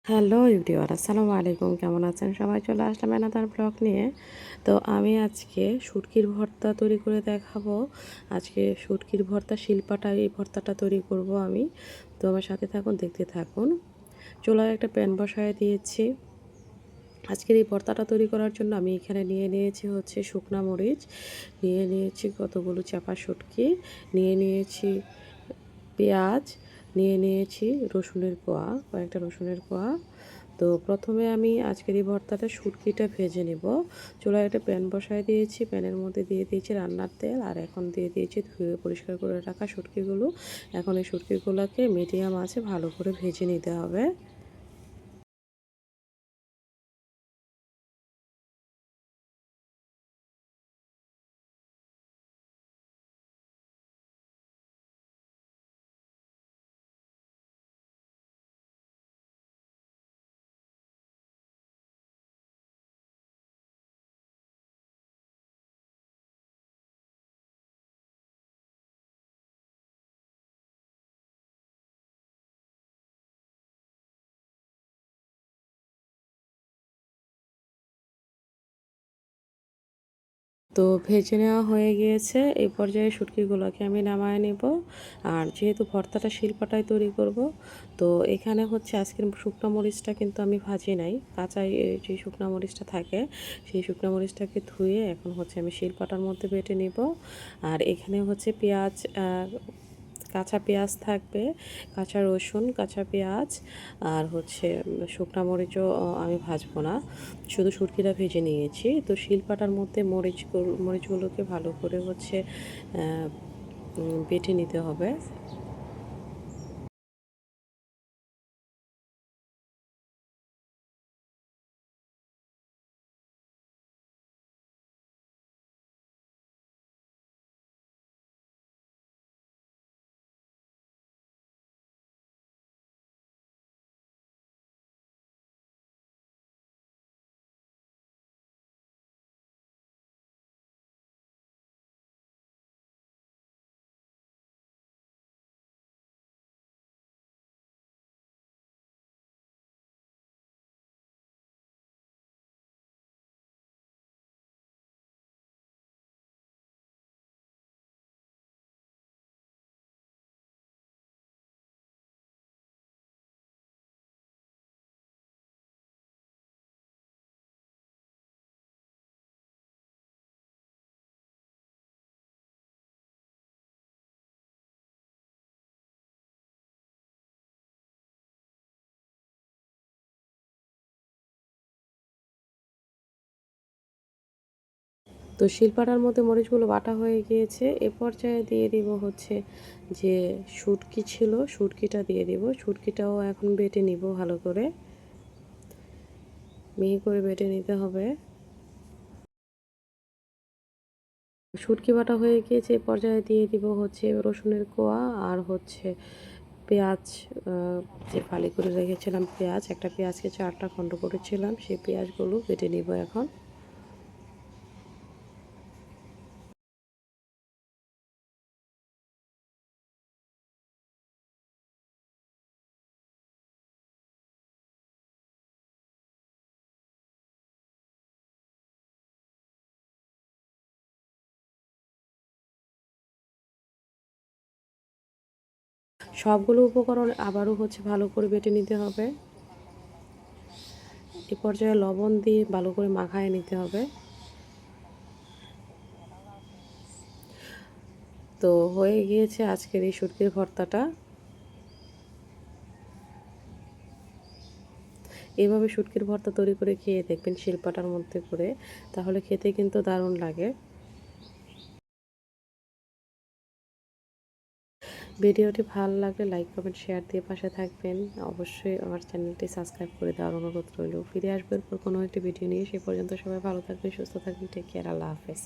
Hello everyone, আসসালামু আলাইকুম। কেমন আছেন সবাই? চলে আসলাম অ্যানাদার ব্লগ নিয়ে। তো আমি আজকে শুটকির ভর্তা তৈরি করে দেখাবো। আজকে শুটকির ভর্তা শিলপাটা এই ভর্তাটা তৈরি করব আমি। তো আমার সাথে থাকুন, দেখতে থাকুন। চুলায় একটা প্যান বসায় দিয়েছি। আজকের এই ভর্তাটা তৈরি করার জন্য আমি এখানে নিয়ে নিয়েছি হচ্ছে শুকনা মরিচ, নিয়ে নিয়েছি কতগুলো চাপা শুটকি, নিয়ে নিয়েছি পেঁয়াজ, নিয়ে নিয়েছি রসুনের কোয়া, কয়েকটা রসুনের কোয়া। তো প্রথমে আমি আজকের এই ভর্তাটা শুটকিটা ভেজে নেব। চুলায় একটা প্যান বসায় দিয়েছি, প্যানের মধ্যে দিয়ে দিয়েছি রান্নার তেল, আর এখন দিয়ে দিয়েছি ধুয়ে পরিষ্কার করে রাখা শুটকিগুলো। এখন এই শুটকিগুলোকে মিডিয়াম আঁচে ভালো করে ভেজে নিতে হবে। তো ভেজে নেওয়া হয়ে গিয়েছে। এই পর্যায়ে শুটকিগুলোকে আমি নামায় নেব। আর যেহেতু ভর্তাটা শিলপাটায় তৈরি করব, তো এখানে হচ্ছে আজকের শুকনো মরিচটা কিন্তু আমি ভাজি নাই, কাঁচাই যে শুকনো মরিচটা থাকে সেই শুকনো মরিচটাকে ধুয়ে এখন হচ্ছে আমি শিলপাটার মধ্যে বেটে নেব। আর এখানে হচ্ছে পেঁয়াজ, কাঁচা পেঁয়াজ থাকবে, কাঁচা রসুন, কাঁচা পেঁয়াজ, আর হচ্ছে শুকনা মরিচও আমি ভাজবো না, শুধু শুটকিটা ভেজে নিয়েছি। তো শিলপাটার মধ্যে মরিচগুলোকে ভালো করে হচ্ছে বেটে নিতে হবে। তো শিলপাটার মধ্যে মরিচগুলো বাটা হয়ে গিয়েছে। এ পর্যায়ে দিয়ে দিব হচ্ছে যে শুটকি ছিল, শুটকিটা দিয়ে দিব। শুটকিটাও এখন বেটে নিব, ভালো করে মিহি করে বেটে নিতে হবে। শুটকি বাটা হয়ে গিয়েছে। এ পর্যায়ে দিয়ে দিব হচ্ছে রসুনের কোয়া, আর হচ্ছে পেঁয়াজ, যে ফালি করে রেখেছিলাম পেঁয়াজ, একটা পেঁয়াজকে 4টা খণ্ড করেছিলাম, সেই পেঁয়াজগুলো কেটে নিব এখন। সবগুলো উপকরণ আবারও হচ্ছে ভালো করে বেটে নিতে হবে। এ পর্যায়ে লবণ দিয়ে ভালো করে মাখায় নিতে হবে। তো হয়ে গিয়েছে আজকের এই শুটকির ভর্তাটা। এভাবে শুটকির ভর্তা তৈরি করে খেয়ে দেখবেন শিলপাটার মধ্যে করে, তাহলে খেতে কিন্তু দারুণ লাগে। ভিডিওটি ভালো লাগলে লাইক, কমেন্ট, শেয়ার দিয়ে পাশে থাকবেন। অবশ্যই আমার চ্যানেলটি সাবস্ক্রাইব করে দেওয়ার অনুরোধ রইল। ফিরে আসবো এরপর কোনো একটি ভিডিও নিয়ে। সে পর্যন্ত সবাই ভালো থাকবেন, সুস্থ থাকবেন। টেক কেয়ার, আল্লাহ হাফেজ।